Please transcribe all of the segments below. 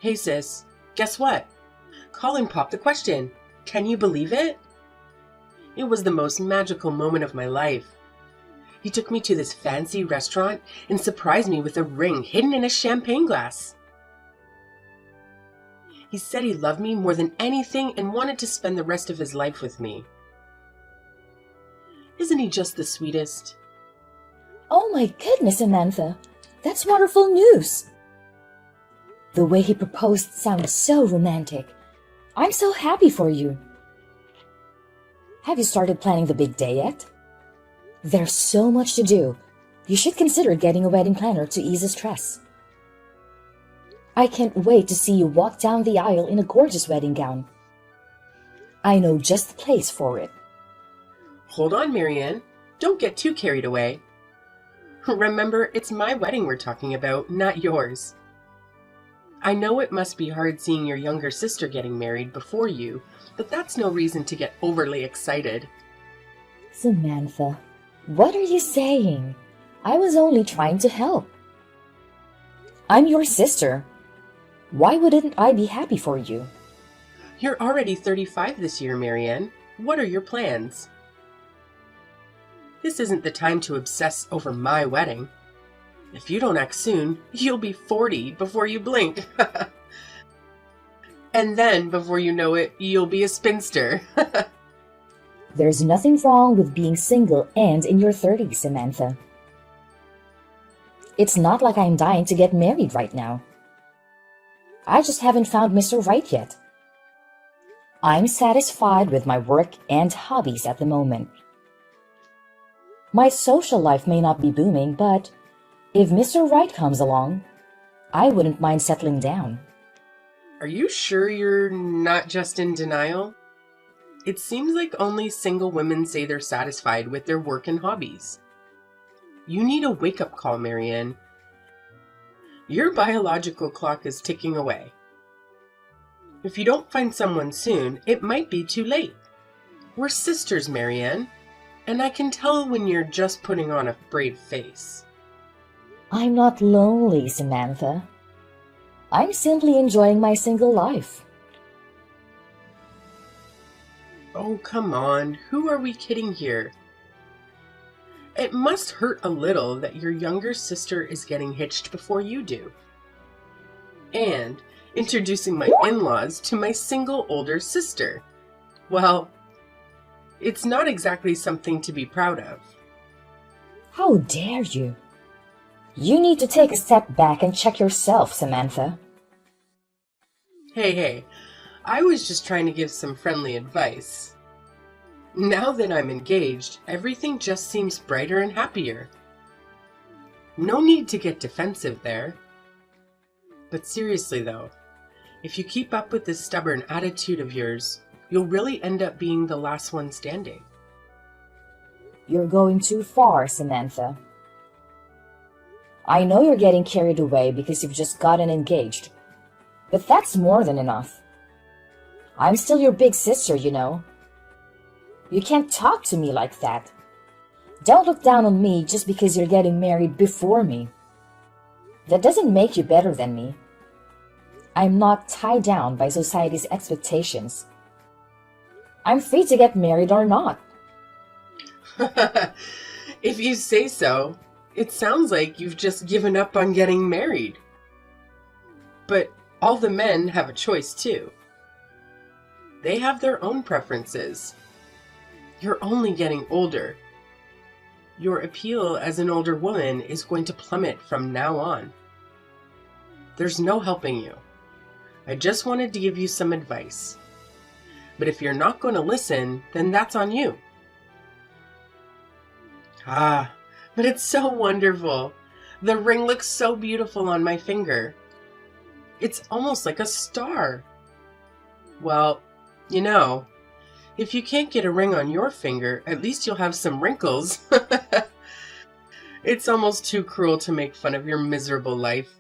Hey sis, guess what? Colin popped the question. Can you believe it? It was the most magical moment of my life. He took me to this fancy restaurant and surprised me with a ring hidden in a champagne glass. He said he loved me more than anything and wanted to spend the rest of his life with me. Isn't he just the sweetest? Oh my goodness, Samantha. That's wonderful news. The way he proposed sounds so romantic. I'm so happy for you. Have you started planning the big day yet? There's so much to do. You should consider getting a wedding planner to ease the stress. I can't wait to see you walk down the aisle in a gorgeous wedding gown. I know just the place for it. Hold on, Marianne. Don't get too carried away. Remember, it's my wedding we're talking about, not yours. I know it must be hard seeing your younger sister getting married before you, but that's no reason to get overly excited. Samantha, what are you saying? I was only trying to help. I'm your sister. Why wouldn't I be happy for you? You're already 35 this year, Marianne. What are your plans? This isn't the time to obsess over my wedding. If you don't act soon, you'll be 40 before you blink. And then, before you know it, you'll be a spinster. There's nothing wrong with being single and in your 30s, Samantha. It's not like I'm dying to get married right now. I just haven't found Mr. Right yet. I'm satisfied with my work and hobbies at the moment. My social life may not be booming, but if Mr. Right comes along, I wouldn't mind settling down. Are you sure you're not just in denial? It seems like only single women say they're satisfied with their work and hobbies. You need a wake-up call, Marianne. Your biological clock is ticking away. If you don't find someone soon, it might be too late. We're sisters, Marianne, and I can tell when you're just putting on a brave face. I'm not lonely, Samantha. I'm simply enjoying my single life. Oh, come on. Who are we kidding here? It must hurt a little that your younger sister is getting hitched before you do. And introducing my in-laws to my single older sister. Well, it's not exactly something to be proud of. How dare you? You need to take a step back and check yourself, Samantha. Hey, I was just trying to give some friendly advice. Now that I'm engaged, everything just seems brighter and happier. No need to get defensive there. But seriously though, if you keep up with this stubborn attitude of yours, you'll really end up being the last one standing. You're going too far, Samantha. I know you're getting carried away because you've just gotten engaged, but that's more than enough. I'm still your big sister, you know. You can't talk to me like that. Don't look down on me just because you're getting married before me. That doesn't make you better than me. I'm not tied down by society's expectations. I'm free to get married or not. If you say so, it sounds like you've just given up on getting married. But all the men have a choice too. They have their own preferences. You're only getting older. Your appeal as an older woman is going to plummet from now on. There's no helping you. I just wanted to give you some advice. But if you're not going to listen, then that's on you. Ah, but it's so wonderful. The ring looks so beautiful on my finger. It's almost like a star. Well, you know, if you can't get a ring on your finger, at least you'll have some wrinkles. It's almost too cruel to make fun of your miserable life.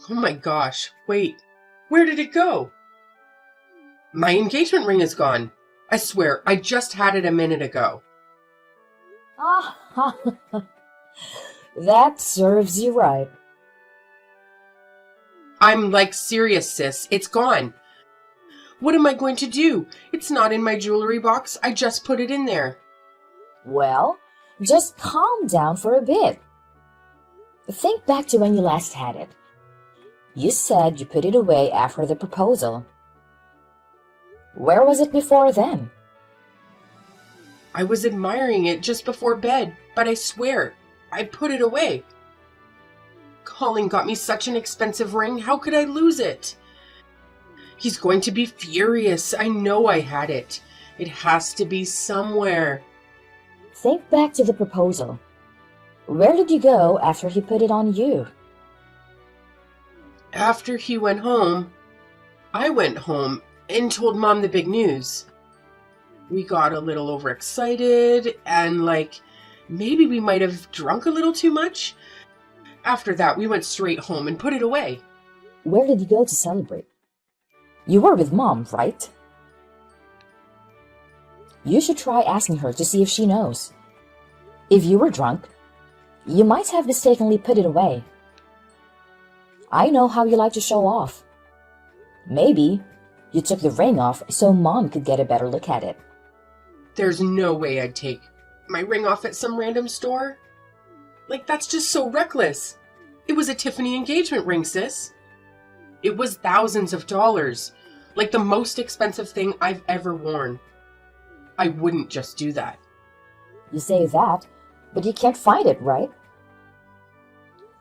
Oh my gosh, wait, where did it go? My engagement ring is gone. I swear, I just had it a minute ago. Ah, that serves you right. I'm like serious, sis. It's gone. What am I going to do? It's not in my jewelry box. I just put it in there. Well, just calm down for a bit. Think back to when you last had it. You said you put it away after the proposal. Where was it before then? I was admiring it just before bed, but I swear, I put it away. Colin got me such an expensive ring. How could I lose it? He's going to be furious. I know I had it. It has to be somewhere. Think back to the proposal. Where did you go after he put it on you? After he went home, I went home and told Mom the big news. We got a little overexcited and maybe we might have drunk a little too much. After that, we went straight home and put it away. Where did you go to celebrate? You were with Mom, right? You should try asking her to see if she knows. If you were drunk, you might have mistakenly put it away. I know how you like to show off. Maybe you took the ring off so Mom could get a better look at it. There's no way I'd take my ring off at some random store. That's just so reckless. It was a Tiffany engagement ring, sis. It was thousands of dollars. The most expensive thing I've ever worn. I wouldn't just do that. You say that, but you can't find it, right?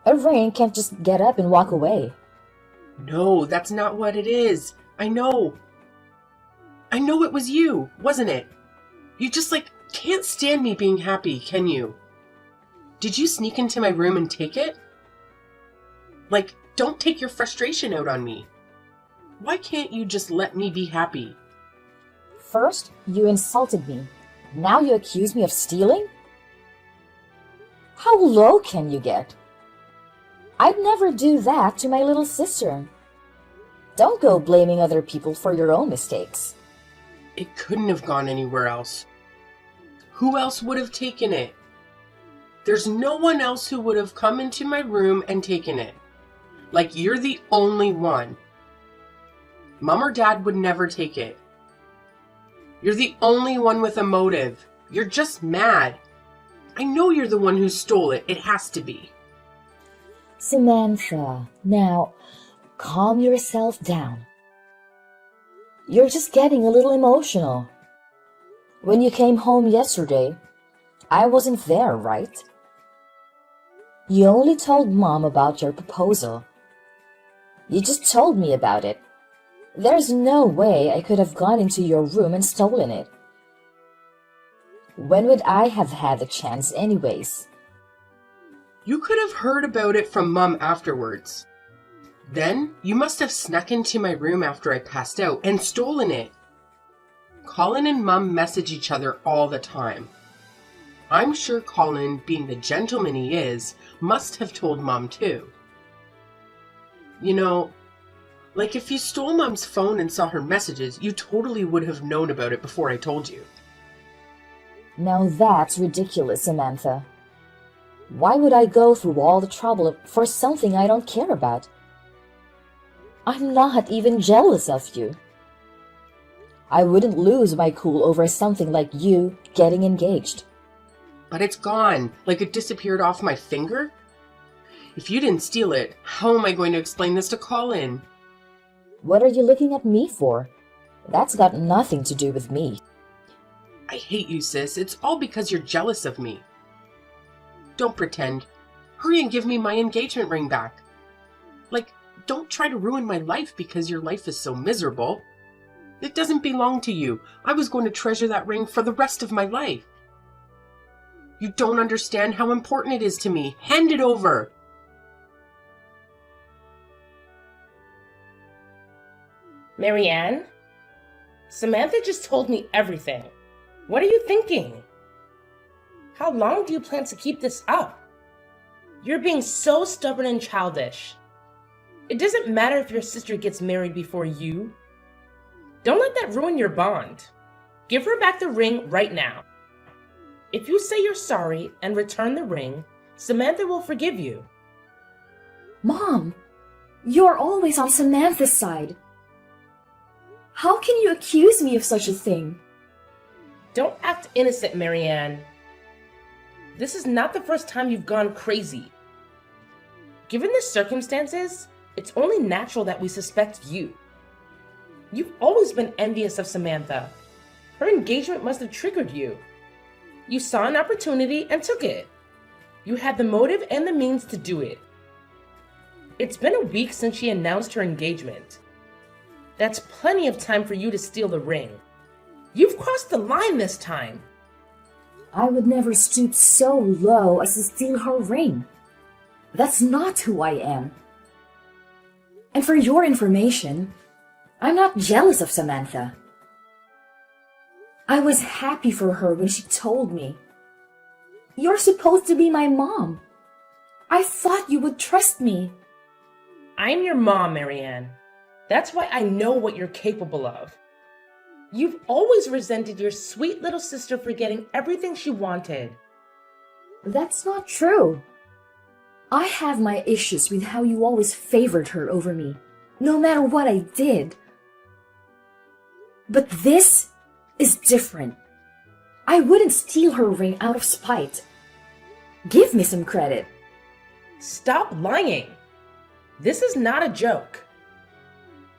A ring can't just get up and walk away. No, that's not what it is. I know. I know it was you, wasn't it? You just, can't stand me being happy, can you? Did you sneak into my room and take it? Don't take your frustration out on me. Why can't you just let me be happy? First, you insulted me. Now you accuse me of stealing? How low can you get? I'd never do that to my little sister. Don't go blaming other people for your own mistakes. It couldn't have gone anywhere else. Who else would have taken it? There's no one else who would have come into my room and taken it. You're the only one. Mom or Dad would never take it. You're the only one with a motive. You're just mad. I know you're the one who stole it. It has to be. Samantha, now calm yourself down. You're just getting a little emotional. When you came home yesterday, I wasn't there, right? You only told Mom about your proposal. You just told me about it. There's no way I could have gone into your room and stolen it. When would I have had the chance anyways? You could have heard about it from Mom afterwards. Then you must have snuck into my room after I passed out and stolen it. Colin and Mom message each other all the time. I'm sure Colin, being the gentleman he is, must have told Mom too. If you stole Mom's phone and saw her messages, you totally would have known about it before I told you. Now that's ridiculous, Samantha. Why would I go through all the trouble for something I don't care about? I'm not even jealous of you. I wouldn't lose my cool over something like you getting engaged. But it's gone, it disappeared off my finger. If you didn't steal it, how am I going to explain this to Colin? What are you looking at me for? That's got nothing to do with me. I hate you, sis. It's all because you're jealous of me. Don't pretend. Hurry and give me my engagement ring back. Don't try to ruin my life because your life is so miserable. It doesn't belong to you. I was going to treasure that ring for the rest of my life. You don't understand how important it is to me. Hand it over. Marianne? Samantha just told me everything. What are you thinking? How long do you plan to keep this up? You're being so stubborn and childish. It doesn't matter if your sister gets married before you. Don't let that ruin your bond. Give her back the ring right now. If you say you're sorry and return the ring, Samantha will forgive you. Mom, You're always on Samantha's side. How can you accuse me of such a thing? Don't act innocent, Marianne. This is not the first time you've gone crazy. Given the circumstances, it's only natural that we suspect you. You've always been envious of Samantha. Her engagement must have triggered you. You saw an opportunity and took it. You had the motive and the means to do it. It's been a week since she announced her engagement. That's plenty of time for you to steal the ring. You've crossed the line this time. I would never stoop so low as to steal her ring. That's not who I am. And for your information, I'm not jealous of Samantha. I was happy for her when she told me. You're supposed to be my mom. I thought you would trust me. I'm your mom, Marianne. That's why I know what you're capable of. You've always resented your sweet little sister for getting everything she wanted. That's not true. I have my issues with how you always favored her over me, no matter what I did. But this is different. I wouldn't steal her ring out of spite. Give me some credit. Stop lying. This is not a joke.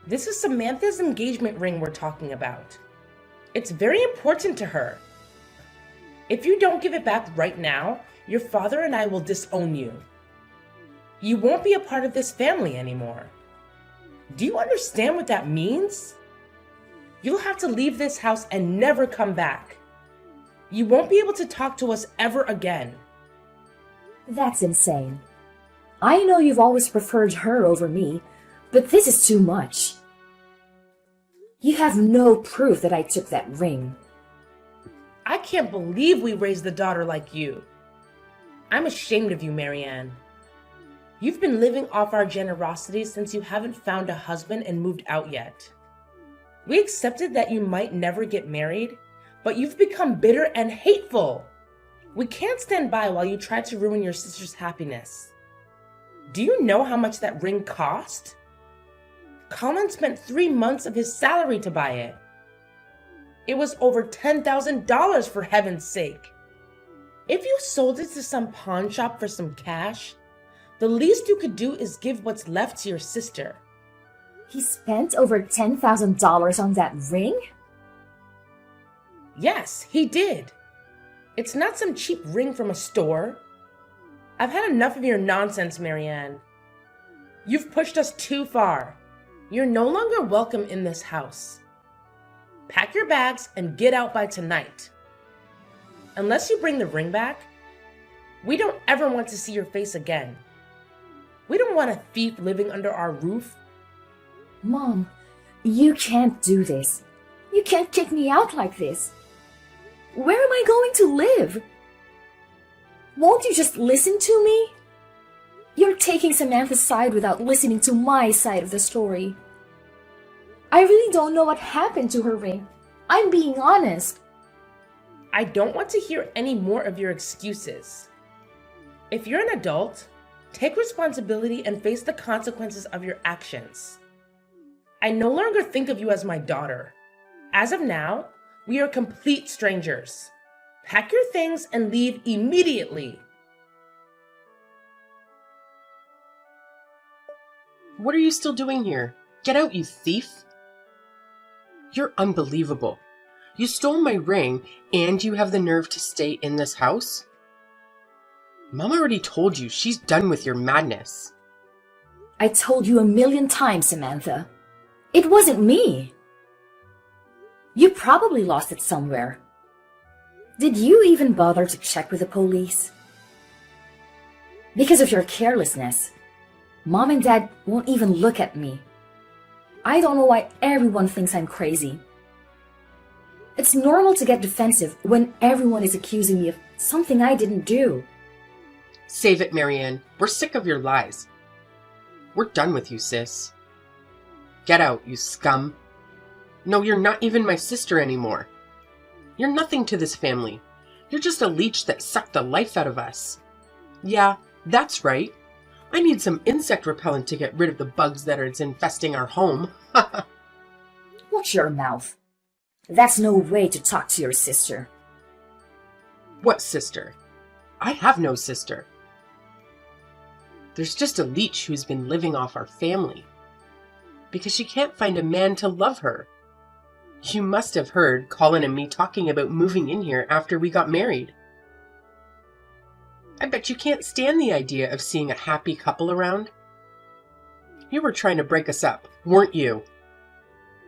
This is Samantha's engagement ring we're talking about. It's very important to her. If you don't give it back right now, your father and I will disown you. You won't be a part of this family anymore. Do you understand what that means? You'll have to leave this house and never come back. You won't be able to talk to us ever again. That's insane. I know you've always preferred her over me, but this is too much. You have no proof that I took that ring. I can't believe we raised a daughter like you. I'm ashamed of you, Marianne. You've been living off our generosity since you haven't found a husband and moved out yet. We accepted that you might never get married, but you've become bitter and hateful. We can't stand by while you try to ruin your sister's happiness. Do you know how much that ring cost? Colin spent 3 months of his salary to buy it. It was over $10,000 for heaven's sake. If you sold it to some pawn shop for some cash, the least you could do is give what's left to your sister. He spent over $10,000 on that ring? Yes, he did. It's not some cheap ring from a store. I've had enough of your nonsense, Marianne. You've pushed us too far. You're no longer welcome in this house. Pack your bags and get out by tonight. Unless you bring the ring back, we don't ever want to see your face again. We don't want a thief living under our roof. Mom, you can't do this. You can't kick me out like this. Where am I going to live? Won't you just listen to me? You're taking Samantha's side without listening to my side of the story. I really don't know what happened to her ring. I'm being honest. I don't want to hear any more of your excuses. If you're an adult, take responsibility and face the consequences of your actions. I no longer think of you as my daughter. As of now, we are complete strangers. Pack your things and leave immediately. What are you still doing here? Get out, you thief! You're unbelievable. You stole my ring, and you have the nerve to stay in this house? Mom already told you she's done with your madness. I told you 1,000,000 times, Samantha. It wasn't me. You probably lost it somewhere. Did you even bother to check with the police? Because of your carelessness, Mom and Dad won't even look at me. I don't know why everyone thinks I'm crazy. It's normal to get defensive when everyone is accusing me of something I didn't do. Save it, Marianne. We're sick of your lies. We're done with you, sis. Get out, you scum. No, you're not even my sister anymore. You're nothing to this family. You're just a leech that sucked the life out of us. Yeah, that's right. I need some insect repellent to get rid of the bugs that are infesting our home. Watch your mouth. That's no way to talk to your sister. What sister? I have no sister. There's just a leech who's been living off our family. Because she can't find a man to love her. You must have heard Colin and me talking about moving in here after we got married. I bet you can't stand the idea of seeing a happy couple around. You were trying to break us up, weren't you?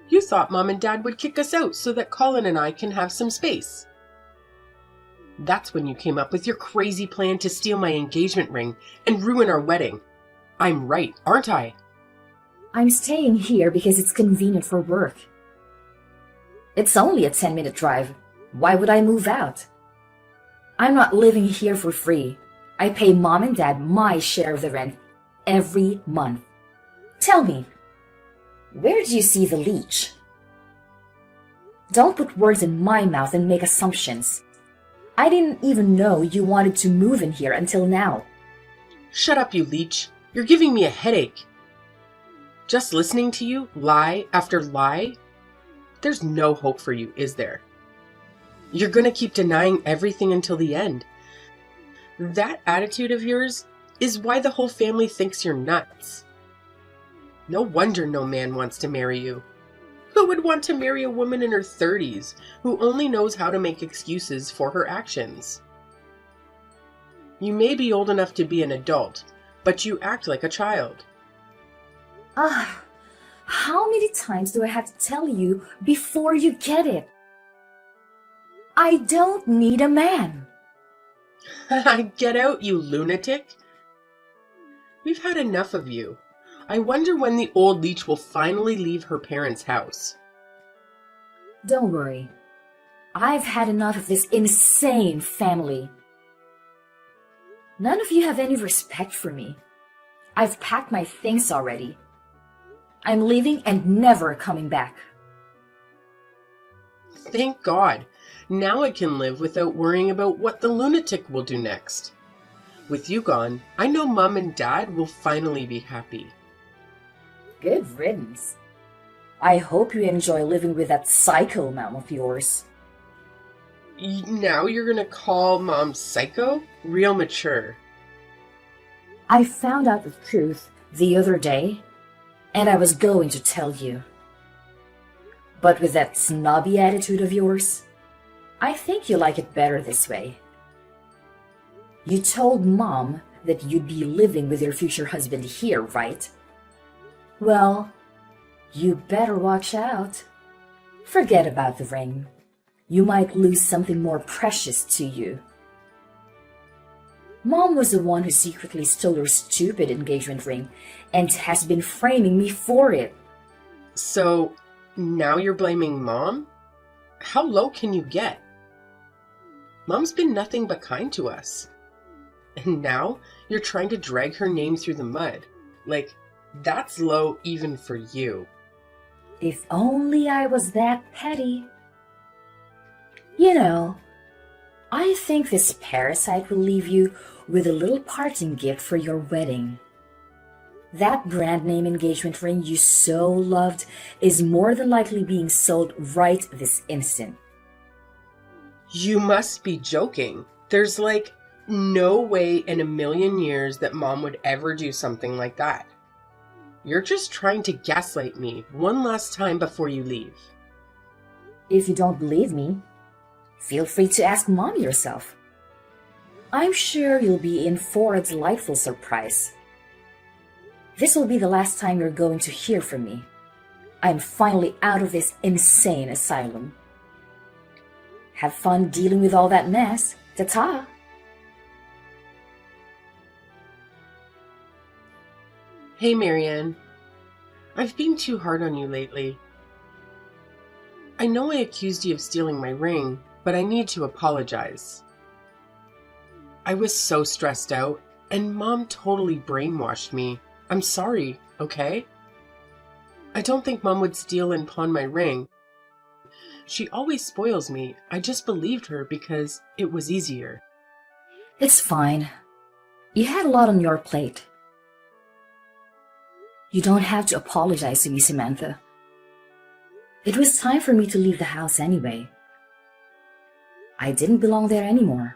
You thought Mom and Dad would kick us out so that Colin and I can have some space. That's when you came up with your crazy plan to steal my engagement ring and ruin our wedding. I'm right, aren't I? I'm staying here because it's convenient for work. It's only a 10-minute drive. Why would I move out? I'm not living here for free. I pay Mom and Dad my share of the rent every month. Tell me, where do you see the leech? Don't put words in my mouth and make assumptions. I didn't even know you wanted to move in here until now. Shut up, you leech. You're giving me a headache. Just listening to you, lie after lie, there's no hope for you, is there? You're gonna keep denying everything until the end. That attitude of yours is why the whole family thinks you're nuts. No wonder no man wants to marry you. Who would want to marry a woman in her 30s who only knows how to make excuses for her actions? You may be old enough to be an adult, but you act like a child. How many times do I have to tell you before you get it? I don't need a man. Get out, you lunatic. We've had enough of you. I wonder when the old leech will finally leave her parents' house. Don't worry. I've had enough of this insane family. None of you have any respect for me. I've packed my things already. I'm leaving and never coming back. Thank God. Now I can live without worrying about what the lunatic will do next. With you gone, I know Mom and Dad will finally be happy. Good riddance. I hope you enjoy living with that psycho mom of yours. Now you're gonna call Mom psycho? Real mature. I found out the truth the other day, and I was going to tell you. But with that snobby attitude of yours, I think you like it better this way. You told Mom that you'd be living with your future husband here, right? Well, you better watch out. Forget about the ring. You might lose something more precious to you. Mom was the one who secretly stole your stupid engagement ring and has been framing me for it. So, now you're blaming Mom? How low can you get? Mom's been nothing but kind to us. And now you're trying to drag her name through the mud. Like, that's low even for you. If only I was that petty. You know, I think this parasite will leave you with a little parting gift for your wedding. That brand name engagement ring you so loved is more than likely being sold right this instant. You must be joking. There's like no way in a million years that Mom would ever do something like that. You're just trying to gaslight me one last time before you leave. If you don't believe me, feel free to ask Mom yourself. I'm sure you'll be in for a delightful surprise. This will be the last time you're going to hear from me. I'm finally out of this insane asylum. Have fun dealing with all that mess. Ta-ta! Hey, Marianne. I've been too hard on you lately. I know I accused you of stealing my ring, but I need to apologize. I was so stressed out, and Mom totally brainwashed me. I'm sorry, okay? I don't think Mom would steal and pawn my ring. She always spoils me. I just believed her because it was easier. It's fine. You had a lot on your plate. You don't have to apologize to me, Samantha. It was time for me to leave the house anyway. I didn't belong there anymore.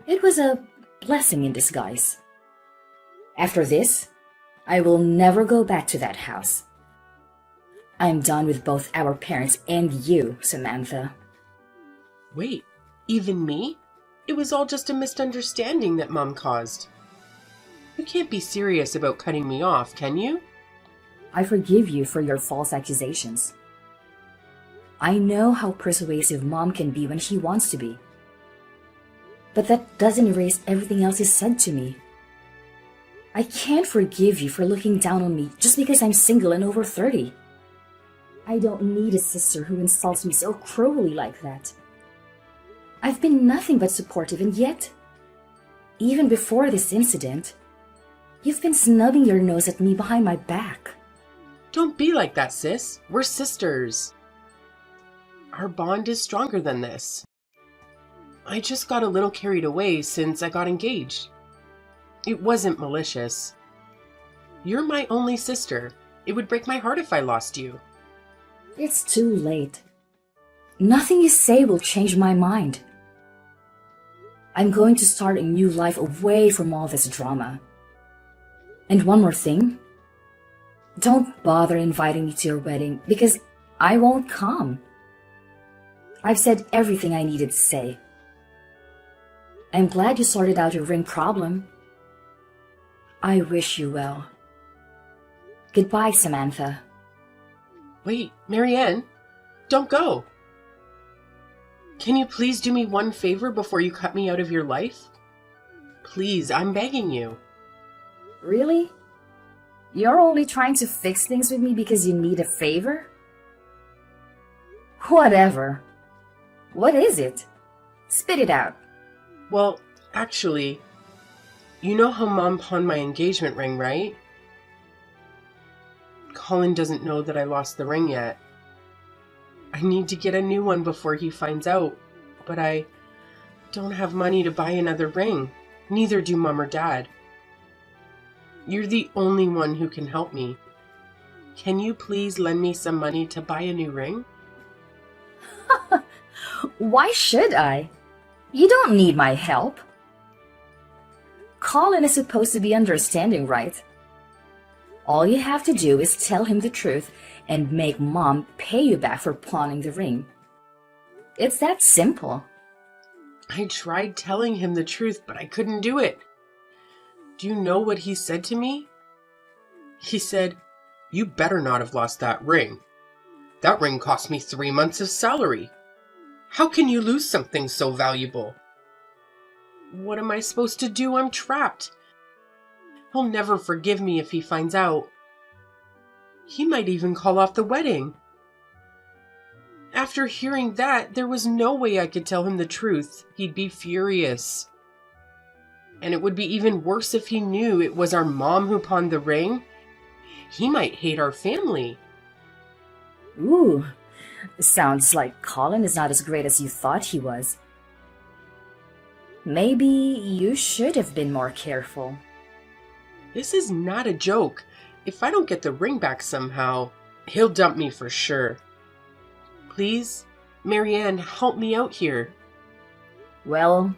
It was a blessing in disguise. After this, I will never go back to that house. I'm done with both our parents and you, Samantha. Wait, even me? It was all just a misunderstanding that Mom caused. You can't be serious about cutting me off, can you? I forgive you for your false accusations. I know how persuasive Mom can be when she wants to be. But that doesn't erase everything else you said to me. I can't forgive you for looking down on me just because I'm single and over 30. I don't need a sister who insults me so cruelly like that. I've been nothing but supportive, and yet, even before this incident, you've been snubbing your nose at me behind my back. Don't be like that, sis. We're sisters. Our bond is stronger than this. I just got a little carried away since I got engaged. It wasn't malicious. You're my only sister. It would break my heart if I lost you. It's too late. Nothing you say will change my mind. I'm going to start a new life away from all this drama. And one more thing. Don't bother inviting me to your wedding because I won't come. I've said everything I needed to say. I'm glad you sorted out your ring problem. I wish you well. Goodbye, Samantha. Wait, Marianne, don't go. Can you please do me one favor before you cut me out of your life? Please, I'm begging you. Really? You're only trying to fix things with me because you need a favor? Whatever. What is it? Spit it out. Well, actually, you know how Mom pawned my engagement ring, right? Colin doesn't know that I lost the ring yet. I need to get a new one before he finds out, but I don't have money to buy another ring. Neither do Mom or Dad. You're the only one who can help me. Can you please lend me some money to buy a new ring? Why should I? You don't need my help. Colin is supposed to be understanding, right? All you have to do is tell him the truth and make Mom pay you back for pawning the ring. It's that simple. I tried telling him the truth, but I couldn't do it. Do you know what he said to me? He said, "You better not have lost that ring. That ring cost me 3 months of salary. How can you lose something so valuable?" What am I supposed to do? I'm trapped. He'll never forgive me if he finds out. He might even call off the wedding. After hearing that, there was no way I could tell him the truth. He'd be furious. And it would be even worse if he knew it was our mom who pawned the ring. He might hate our family. Ooh, sounds like Colin is not as great as you thought he was. Maybe you should have been more careful. This is not a joke. If I don't get the ring back somehow, he'll dump me for sure. Please, Marianne, help me out here. Well,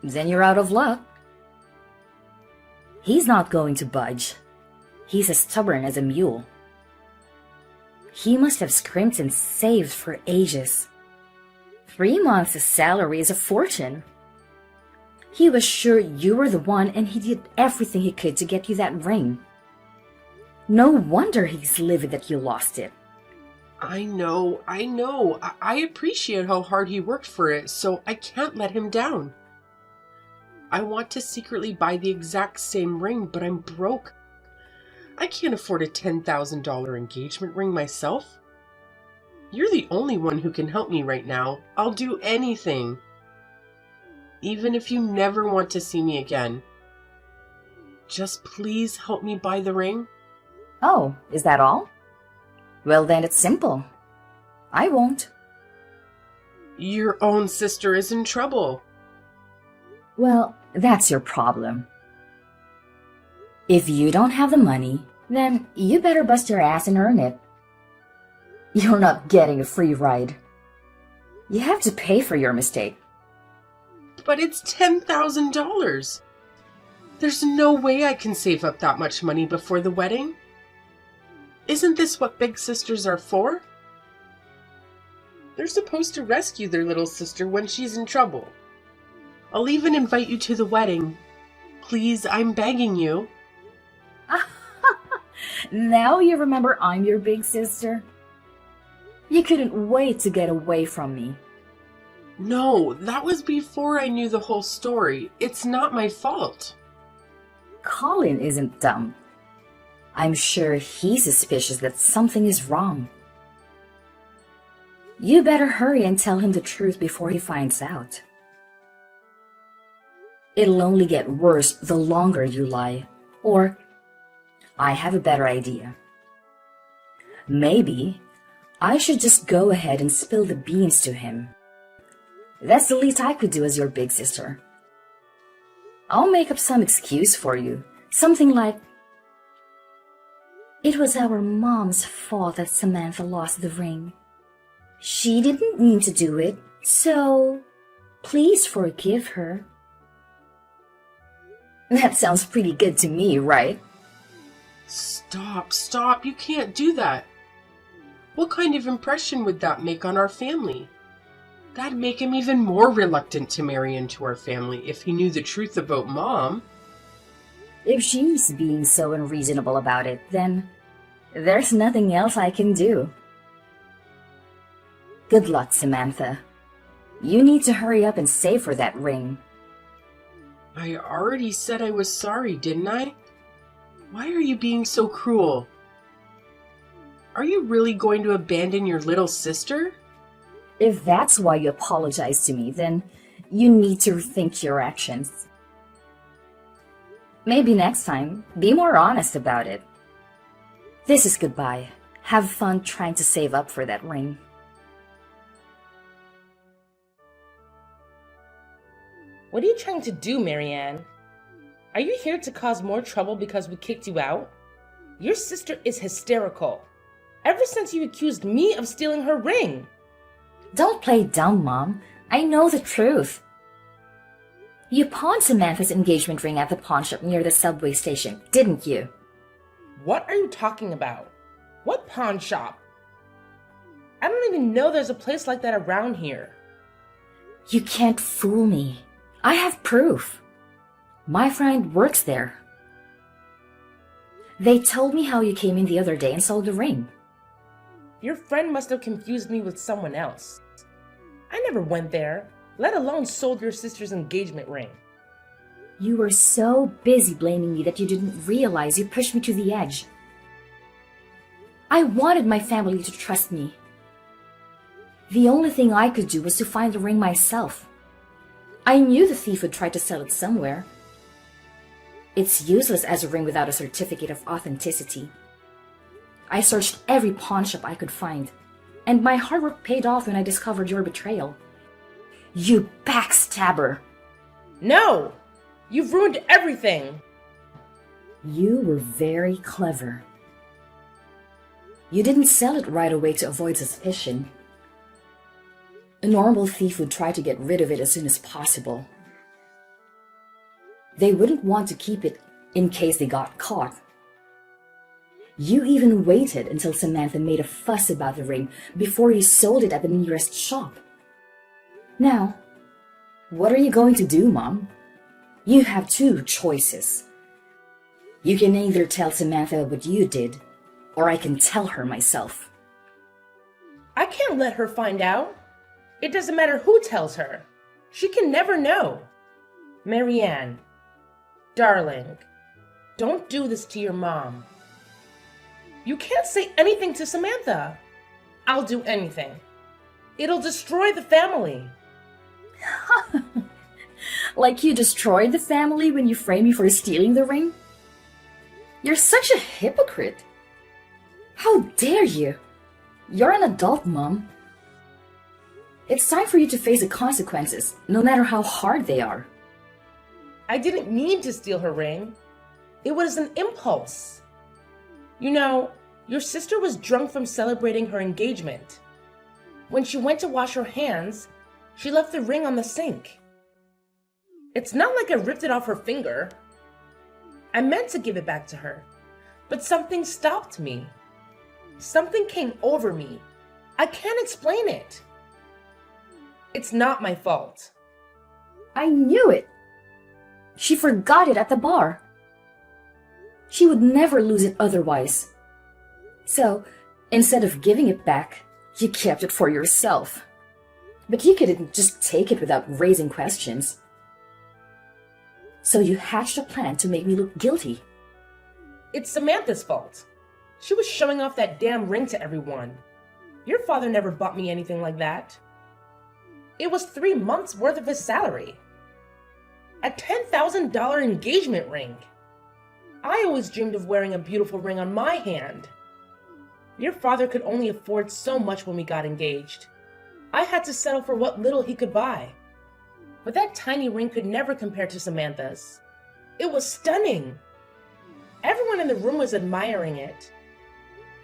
then you're out of luck. He's not going to budge. He's as stubborn as a mule. He must have scrimped and saved for ages. 3 months' salary is a fortune. He was sure you were the one, and he did everything he could to get you that ring. No wonder he's livid that you lost it. I know. I appreciate how hard he worked for it, so I can't let him down. I want to secretly buy the exact same ring, but I'm broke. I can't afford a $10,000 engagement ring myself. You're the only one who can help me right now. I'll do anything. Even if you never want to see me again. Just please help me buy the ring. Oh, is that all? Well, then it's simple. I won't. Your own sister is in trouble. Well, that's your problem. If you don't have the money, Then you better bust your ass and earn it. You're not getting a free ride. You have to pay for your mistake. But it's $10,000. There's no way I can save up that much money before the wedding. Isn't this what big sisters are for? They're supposed to rescue their little sister when she's in trouble. I'll even invite you to the wedding. Please, I'm begging you. Now you remember I'm your big sister? You couldn't wait to get away from me. No, that was before I knew the whole story. It's not my fault. Colin isn't dumb. I'm sure he's suspicious that something is wrong. You better hurry and tell him the truth before he finds out. It'll only get worse the longer you lie. Or, I have a better idea. Maybe I should just go ahead and spill the beans to him. That's the least I could do as your big sister. I'll make up some excuse for you. Something like, "It was our mom's fault that Samantha lost the ring. She didn't mean to do it, so please forgive her." That sounds pretty good to me, right? Stop. You can't do that. What kind of impression would that make on our family? That'd make him even more reluctant to marry into our family if he knew the truth about Mom. If she's being so unreasonable about it, then there's nothing else I can do. Good luck, Samantha. You need to hurry up and save her that ring. I already said I was sorry, didn't I? Why are you being so cruel? Are you really going to abandon your little sister? If that's why you apologize to me, then you need to rethink your actions. Maybe next time, be more honest about it. This is goodbye. Have fun trying to save up for that ring. What are you trying to do, Marianne? Are you here to cause more trouble because we kicked you out? Your sister is hysterical. Ever since you accused me of stealing her ring. Don't play dumb, Mom. I know the truth. You pawned Samantha's engagement ring at the pawn shop near the subway station, didn't you? What are you talking about? What pawn shop? I don't even know there's a place like that around here. You can't fool me. I have proof. My friend works there. They told me how you came in the other day and sold the ring. Your friend must have confused me with someone else. I never went there, let alone sold your sister's engagement ring. You were so busy blaming me that you didn't realize you pushed me to the edge. I wanted my family to trust me. The only thing I could do was to find the ring myself. I knew the thief would try to sell it somewhere. It's useless as a ring without a certificate of authenticity. I searched every pawn shop I could find, and my hard work paid off when I discovered your betrayal. You backstabber! No! You've ruined everything! You were very clever. You didn't sell it right away to avoid suspicion. A normal thief would try to get rid of it as soon as possible. They wouldn't want to keep it in case they got caught. You even waited until Samantha made a fuss about the ring before you sold it at the nearest shop. Now, what are you going to do, Mom? You have two choices. You can either tell Samantha what you did, or I can tell her myself. I can't let her find out. It doesn't matter who tells her. She can never know. Marianne, darling, don't do this to your mom. You can't say anything to Samantha. I'll do anything. It'll destroy the family. Like you destroyed the family when you framed me for stealing the ring? You're such a hypocrite. How dare you? You're an adult, Mom. It's time for you to face the consequences, no matter how hard they are. I didn't mean to steal her ring. It was an impulse. You know, your sister was drunk from celebrating her engagement. When she went to wash her hands, she left the ring on the sink. It's not like I ripped it off her finger. I meant to give it back to her, but something stopped me. Something came over me. I can't explain it. It's not my fault. I knew it. She forgot it at the bar. She would never lose it otherwise. So, instead of giving it back, you kept it for yourself. But you couldn't just take it without raising questions. So you hatched a plan to make me look guilty. It's Samantha's fault. She was showing off that damn ring to everyone. Your father never bought me anything like that. It was 3 months' worth of his salary. A $10,000 engagement ring. I always dreamed of wearing a beautiful ring on my hand. Your father could only afford so much when we got engaged. I had to settle for what little he could buy. But that tiny ring could never compare to Samantha's. It was stunning. Everyone in the room was admiring it.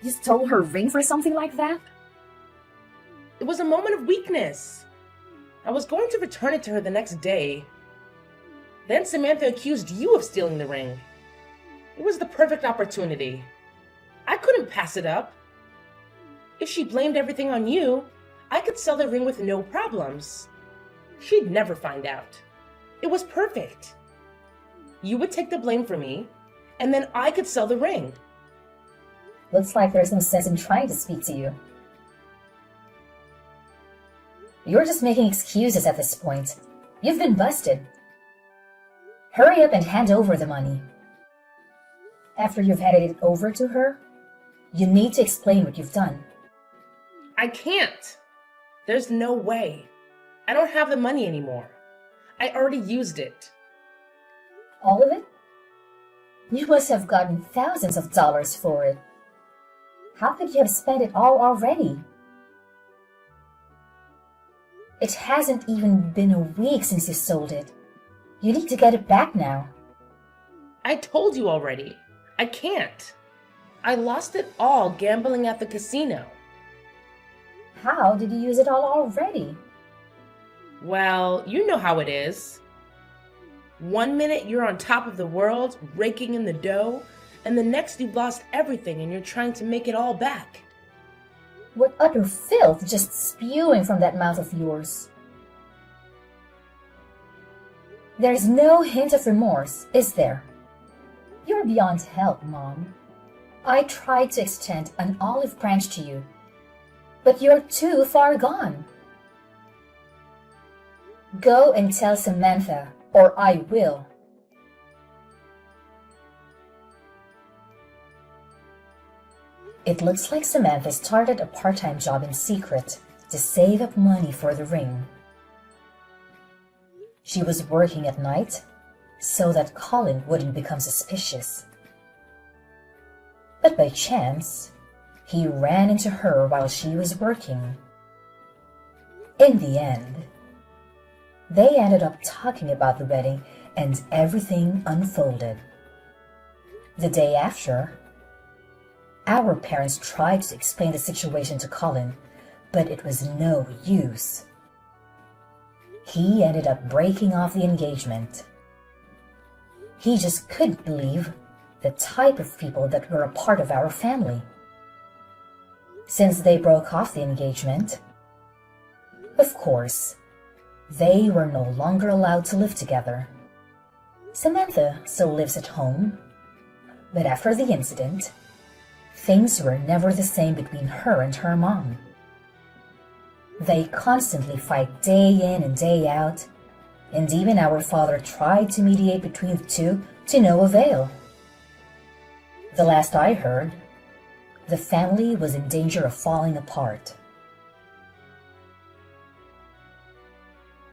You stole her ring for something like that? It was a moment of weakness. I was going to return it to her the next day. Then Samantha accused you of stealing the ring. It was the perfect opportunity. I couldn't pass it up. If she blamed everything on you, I could sell the ring with no problems. She'd never find out. It was perfect. You would take the blame for me, and then I could sell the ring. Looks like there's no sense in trying to speak to you. You're just making excuses at this point. You've been busted. Hurry up and hand over the money. After you've handed it over to her, you need to explain what you've done. I can't. There's no way. I don't have the money anymore. I already used it. All of it? You must have gotten thousands of dollars for it. How could you have spent it all already? It hasn't even been a week since you sold it. You need to get it back now. I told you already. I can't. I lost it all gambling at the casino. How did you use it all already? Well, you know how it is. 1 minute you're on top of the world, raking in the dough, and the next you've lost everything and you're trying to make it all back. What utter filth just spewing from that mouth of yours. There's no hint of remorse, is there? You're beyond help, Mom. I tried to extend an olive branch to you, but you're too far gone. Go and tell Samantha, or I will. It looks like Samantha started a part-time job in secret to save up money for the ring. She was working at night so that Colin wouldn't become suspicious. But by chance, he ran into her while she was working. In the end, they ended up talking about the wedding and everything unfolded. The day after, our parents tried to explain the situation to Colin, but it was no use. He ended up breaking off the engagement. He just couldn't believe the type of people that were a part of our family. Since they broke off the engagement, of course, they were no longer allowed to live together. Samantha still lives at home, but after the incident, things were never the same between her and her mom. They constantly fight day in and day out, and even our father tried to mediate between the two to no avail. The last I heard, the family was in danger of falling apart.